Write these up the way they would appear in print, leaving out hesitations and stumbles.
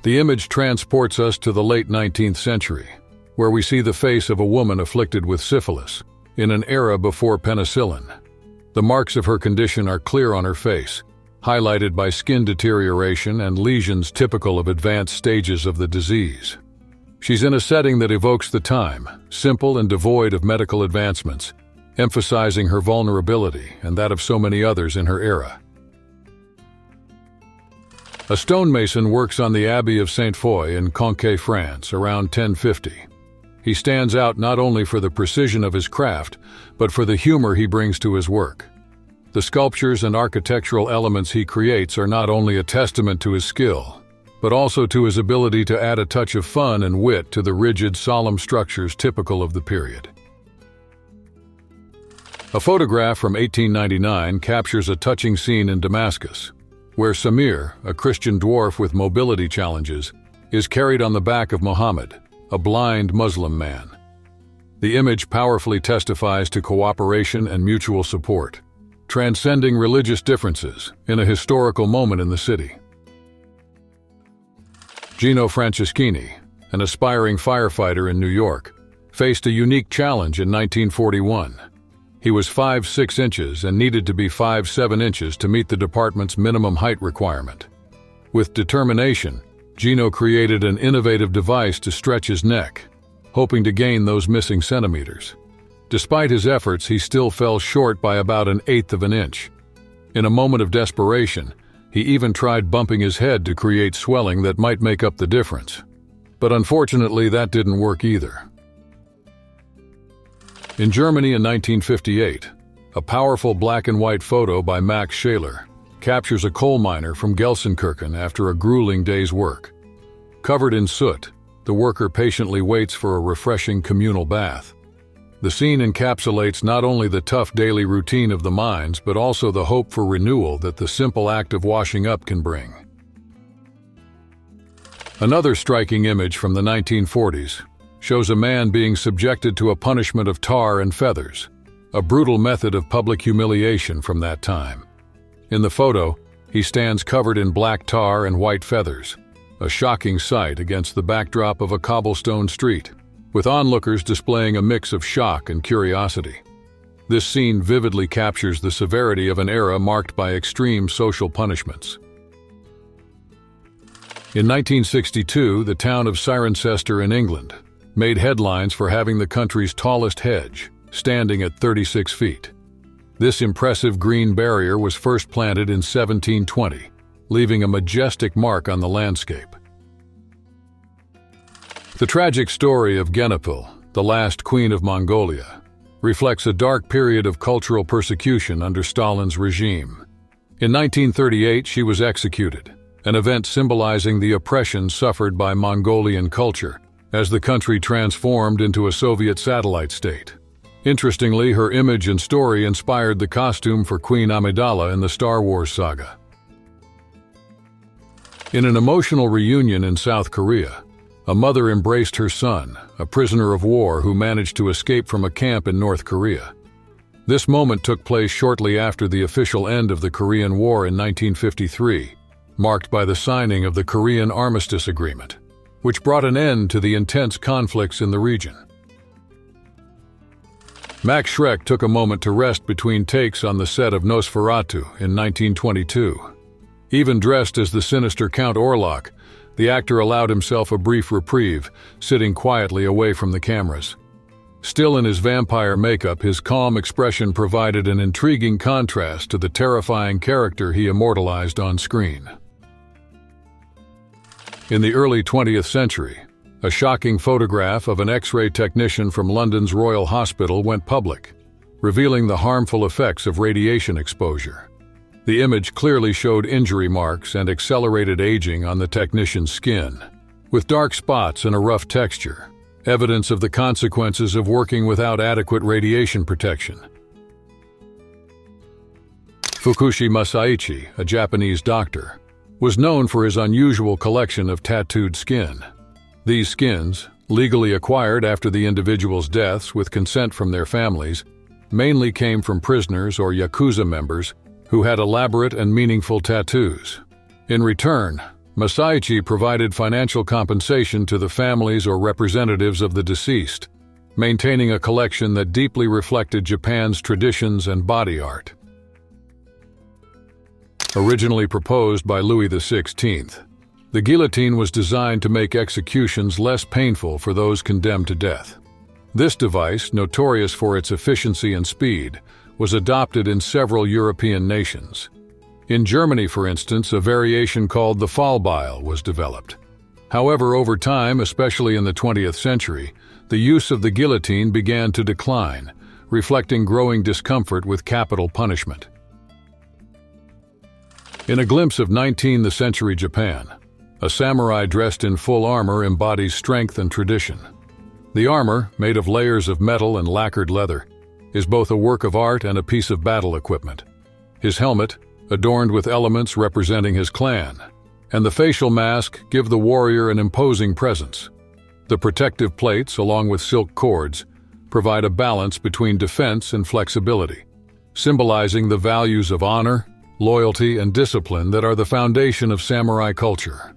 The image transports us to the late 19th century, where we see the face of a woman afflicted with syphilis, in an era before penicillin. The marks of her condition are clear on her face, highlighted by skin deterioration and lesions typical of advanced stages of the disease. She's in a setting that evokes the time, simple and devoid of medical advancements, emphasizing her vulnerability and that of so many others in her era. A stonemason works on the Abbey of Saint-Foy in Conques, France, around 1050. He stands out not only for the precision of his craft, but for the humor he brings to his work. The sculptures and architectural elements he creates are not only a testament to his skill, but also to his ability to add a touch of fun and wit to the rigid, solemn structures typical of the period. A photograph from 1899 captures a touching scene in Damascus, where Samir, a Christian dwarf with mobility challenges, is carried on the back of Muhammad, a blind Muslim man. The image powerfully testifies to cooperation and mutual support, transcending religious differences in a historical moment in the city. Gino Franceschini, an aspiring firefighter in New York, faced a unique challenge in 1941. He was 5'6" inches and needed to be 5'7" inches to meet the department's minimum height requirement. With determination, Gino created an innovative device to stretch his neck, hoping to gain those missing centimeters. Despite his efforts, he still fell short by about 1/8 of an inch. In a moment of desperation, he even tried bumping his head to create swelling that might make up the difference. But unfortunately, that didn't work either. In Germany in 1958, a powerful black and white photo by Max Scheler captures a coal miner from Gelsenkirchen after a grueling day's work. Covered in soot, the worker patiently waits for a refreshing communal bath. The scene encapsulates not only the tough daily routine of the mines, but also the hope for renewal that the simple act of washing up can bring. Another striking image from the 1940s shows a man being subjected to a punishment of tar and feathers, a brutal method of public humiliation from that time. In the photo, he stands covered in black tar and white feathers, a shocking sight against the backdrop of a cobblestone street, with onlookers displaying a mix of shock and curiosity. This scene vividly captures the severity of an era marked by extreme social punishments. In 1962, the town of Cirencester in England made headlines for having the country's tallest hedge, standing at 36 feet. This impressive green barrier was first planted in 1720, leaving a majestic mark on the landscape. The tragic story of Genapil, the last queen of Mongolia, reflects a dark period of cultural persecution under Stalin's regime. In 1938, she was executed, an event symbolizing the oppression suffered by Mongolian culture as the country transformed into a Soviet satellite state. Interestingly, her image and story inspired the costume for Queen Amidala in the Star Wars saga. In an emotional reunion in South Korea, a mother embraced her son, a prisoner of war who managed to escape from a camp in North Korea. This moment took place shortly after the official end of the Korean War in 1953, marked by the signing of the Korean Armistice Agreement, which brought an end to the intense conflicts in the region. Max Schreck took a moment to rest between takes on the set of Nosferatu in 1922. Even dressed as the sinister Count Orlok, the actor allowed himself a brief reprieve, sitting quietly away from the cameras. Still in his vampire makeup, his calm expression provided an intriguing contrast to the terrifying character he immortalized on screen. In the early 20th century, a shocking photograph of an X-ray technician from London's Royal Hospital went public, revealing the harmful effects of radiation exposure. The image clearly showed injury marks and accelerated aging on the technician's skin, with dark spots and a rough texture, evidence of the consequences of working without adequate radiation protection. Fukushi Masaichi, a Japanese doctor, was known for his unusual collection of tattooed skin. These skins, legally acquired after the individual's deaths with consent from their families, mainly came from prisoners or Yakuza members who had elaborate and meaningful tattoos. In return, Masaichi provided financial compensation to the families or representatives of the deceased, maintaining a collection that deeply reflected Japan's traditions and body art. Originally proposed by Louis XVI, the guillotine was designed to make executions less painful for those condemned to death. This device, notorious for its efficiency and speed, was adopted in several European nations. In Germany, for instance, a variation called the Fallbeil was developed. However, over time, especially in the 20th century, the use of the guillotine began to decline, reflecting growing discomfort with capital punishment. In a glimpse of 19th century Japan, a samurai dressed in full armor embodies strength and tradition. The armor, made of layers of metal and lacquered leather, is both a work of art and a piece of battle equipment. His helmet, adorned with elements representing his clan, and the facial mask give the warrior an imposing presence. The protective plates, along with silk cords, provide a balance between defense and flexibility, symbolizing the values of honor, loyalty, and discipline that are the foundation of samurai culture.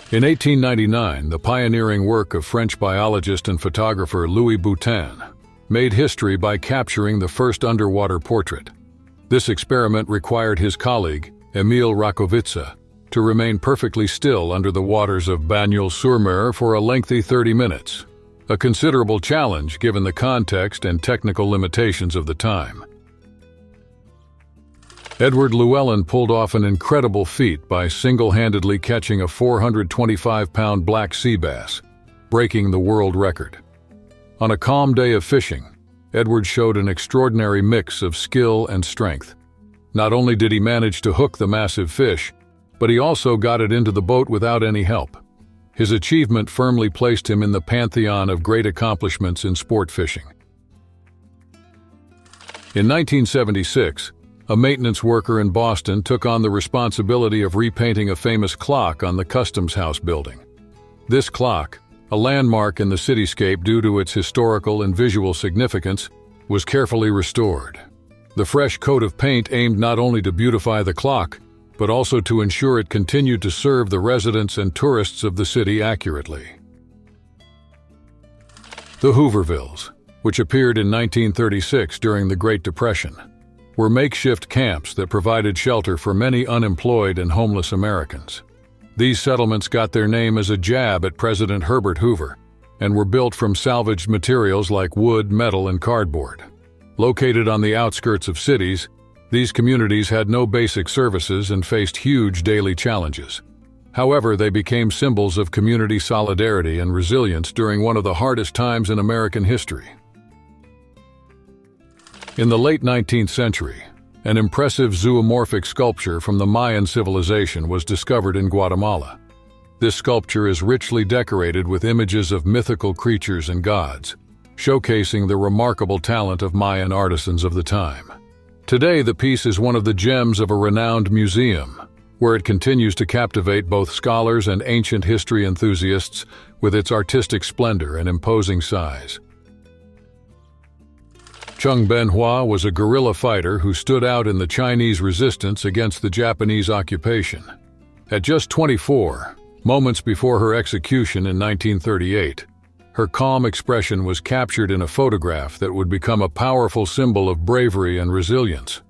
In 1899, the pioneering work of French biologist and photographer Louis Boutin made history by capturing the first underwater portrait. This experiment required his colleague, Emile Rakovica, to remain perfectly still under the waters of Bagnols-sur-Mer for a lengthy 30 minutes, a considerable challenge given the context and technical limitations of the time. Edward Llewellyn pulled off an incredible feat by single-handedly catching a 425-pound black sea bass, breaking the world record. On a calm day of fishing, Edward showed an extraordinary mix of skill and strength. Not only did he manage to hook the massive fish, but he also got it into the boat without any help. His achievement firmly placed him in the pantheon of great accomplishments in sport fishing. In 1976, a maintenance worker in Boston took on the responsibility of repainting a famous clock on the Customs House building. This clock, a landmark in the cityscape due to its historical and visual significance, was carefully restored. The fresh coat of paint aimed not only to beautify the clock, but also to ensure it continued to serve the residents and tourists of the city accurately. The Hoovervilles, which appeared in 1936 during the Great Depression, were makeshift camps that provided shelter for many unemployed and homeless Americans. These settlements got their name as a jab at President Herbert Hoover and were built from salvaged materials like wood, metal, and cardboard. Located on the outskirts of cities, these communities had no basic services and faced huge daily challenges. However, they became symbols of community solidarity and resilience during one of the hardest times in American history. In the late 19th century, an impressive zoomorphic sculpture from the Mayan civilization was discovered in Guatemala. This sculpture is richly decorated with images of mythical creatures and gods, showcasing the remarkable talent of Mayan artisans of the time. Today, the piece is one of the gems of a renowned museum, where it continues to captivate both scholars and ancient history enthusiasts with its artistic splendor and imposing size. Chung Ben-hwa was a guerrilla fighter who stood out in the Chinese resistance against the Japanese occupation. At just 24, moments before her execution in 1938, her calm expression was captured in a photograph that would become a powerful symbol of bravery and resilience.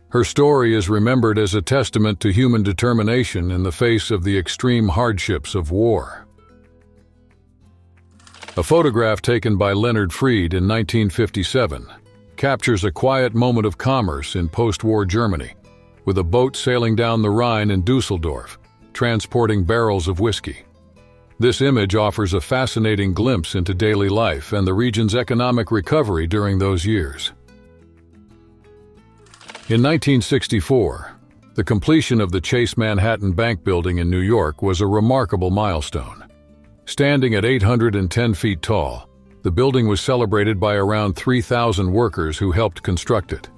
Her story is remembered as a testament to human determination in the face of the extreme hardships of war. A photograph taken by Leonard Freed in 1957 captures a quiet moment of commerce in post-war Germany, with a boat sailing down the Rhine in Dusseldorf, transporting barrels of whiskey. This image offers a fascinating glimpse into daily life and the region's economic recovery during those years. In 1964, the completion of the Chase Manhattan Bank building in New York was a remarkable milestone. Standing at 810 feet tall, the building was celebrated by around 3,000 workers who helped construct it.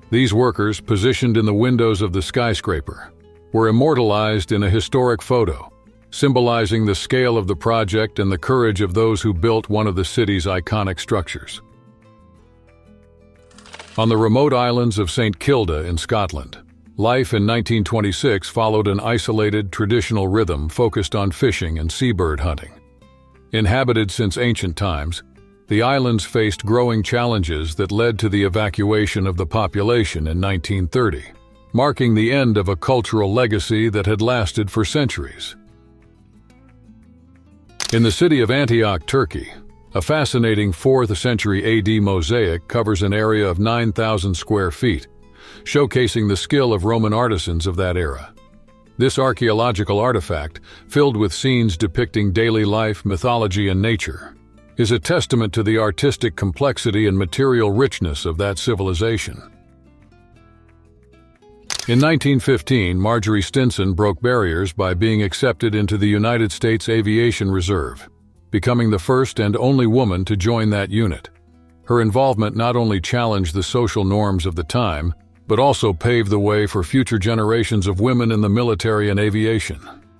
These workers, positioned in the windows of the skyscraper, were immortalized in a historic photo, symbolizing the scale of the project and the courage of those who built one of the city's iconic structures. On the remote islands of St. Kilda in Scotland, Life in 1926 followed an isolated, traditional rhythm focused on fishing and seabird hunting. Inhabited since ancient times, the islands faced growing challenges that led to the evacuation of the population in 1930, marking the end of a cultural legacy that had lasted for centuries. In the city of Antioch, Turkey, a fascinating 4th century AD mosaic covers an area of 9,000 square feet, showcasing the skill of Roman artisans of that era. This archaeological artifact, filled with scenes depicting daily life, mythology, and nature, is a testament to the artistic complexity and material richness of that civilization. In 1915, Marjorie Stinson broke barriers by being accepted into the United States Aviation Reserve, becoming the first and only woman to join that unit. Her involvement not only challenged the social norms of the time, but also paved the way for future generations of women in the military and aviation.